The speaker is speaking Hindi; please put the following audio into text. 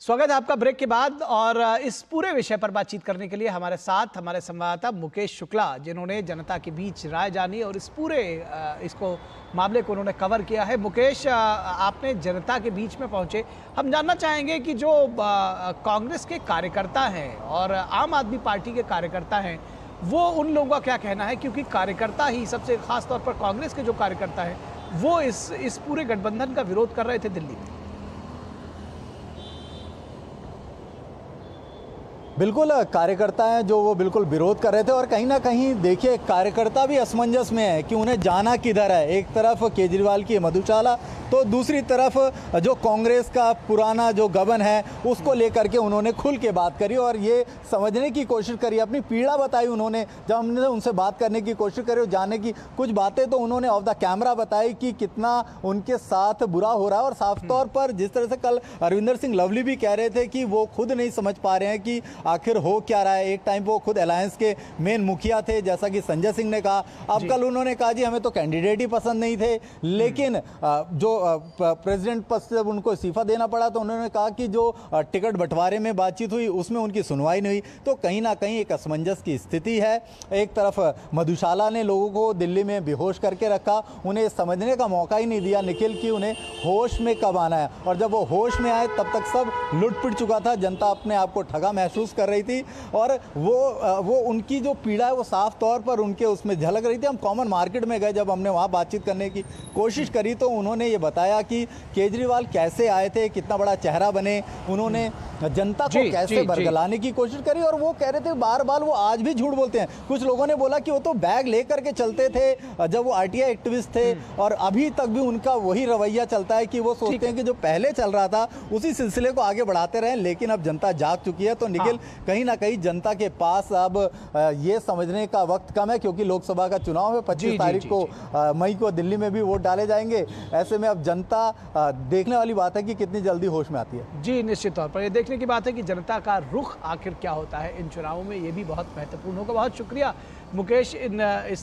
स्वागत है आपका ब्रेक के बाद। और इस पूरे विषय पर बातचीत करने के लिए हमारे साथ हमारे संवाददाता मुकेश शुक्ला, जिन्होंने जनता के बीच राय जानी और इस पूरे इसको मामले को उन्होंने कवर किया है। मुकेश, आपने जनता के बीच में पहुंचे, हम जानना चाहेंगे कि जो कांग्रेस के कार्यकर्ता हैं और आम आदमी पार्टी के कार्यकर्ता हैं, वो उन लोगों का क्या कहना है, क्योंकि कार्यकर्ता ही सबसे खास तौर पर कांग्रेस के जो कार्यकर्ता हैं वो इस पूरे गठबंधन का विरोध कर रहे थे दिल्ली में। बिल्कुल कार्यकर्ता हैं जो वो बिल्कुल विरोध कर रहे थे। और कहीं ना कहीं देखिए कार्यकर्ता भी असमंजस में है कि उन्हें जाना किधर है। एक तरफ केजरीवाल की मधुशाला, तो दूसरी तरफ जो कांग्रेस का पुराना जो गबन है उसको लेकर के उन्होंने खुल के बात करी और ये समझने की कोशिश करी, अपनी पीड़ा बताई उन्होंने। जब हमने उनसे बात करने की कोशिश करी और जानने की कुछ बातें, तो उन्होंने ऑफ द कैमरा बताई कि कितना उनके साथ बुरा हो रहा है। और साफ तौर पर जिस तरह से कल अरविंदर सिंह लवली भी कह रहे थे कि वो खुद नहीं समझ पा रहे हैं कि आखिर हो क्या रहा है। एक टाइम वो खुद अलायंस के मेन मुखिया थे, जैसा कि संजय सिंह ने कहा। अब कल उन्होंने कहा जी हमें तो कैंडिडेट ही पसंद नहीं थे, लेकिन जो प्रेसिडेंट पद से जब उनको इस्तीफा देना पड़ा तो उन्होंने कहा कि जो टिकट बंटवारे में बातचीत हुई उसमें उनकी सुनवाई नहीं हुई। तो कहीं ना कहीं एक असमंजस की स्थिति है। एक तरफ मधुशाला ने लोगों को दिल्ली में बेहोश करके रखा, उन्हें समझने का मौका ही नहीं दिया निखिल कि उन्हें होश में कब आना है। और जब वो होश में आए तब तक सब लुट पिट चुका था, जनता अपने आप को ठगा महसूस कर रही थी। और वो उनकी जो पीड़ा है वो साफ तौर पर उनके उसमें झलक रही थी। हम कॉमन मार्केट में गए, जब हमने वहाँ बातचीत करने की कोशिश करी तो उन्होंने ये बताया कि केजरीवाल कैसे आए थे, कितना बड़ा चेहरा बने, उन्होंने जनता को कैसे बरगलाने की कोशिश करी। और वो कह रहे थे बार बार वो आज भी झूठ बोलते हैं। कुछ लोगों ने बोला कि वो तो बैग लेकर के चलते थे जब वो आरटीआई एक्टिविस्ट थे, और अभी तक भी उनका वही रवैया चलता है कि वो सोचते हैं कि जो पहले चल रहा था उसी सिलसिले को आगे बढ़ाते रहे। लेकिन अब जनता जाग चुकी है। तो निखिल, कहीं ना कहीं जनता के पास अब ये समझने का वक्त कम है, क्योंकि लोकसभा का चुनाव है 25 तारीख को, मई को दिल्ली में भी वोट डाले जाएंगे। ऐसे में अब जनता देखने वाली बात है कि कितनी जल्दी होश में आती है। जी, निश्चित तौर पर ये देखने की बात है कि जनता का रुख आखिर क्या होता है इन चुनावों में, ये भी बहुत महत्वपूर्ण होगा। बहुत शुक्रिया मुकेश इन इस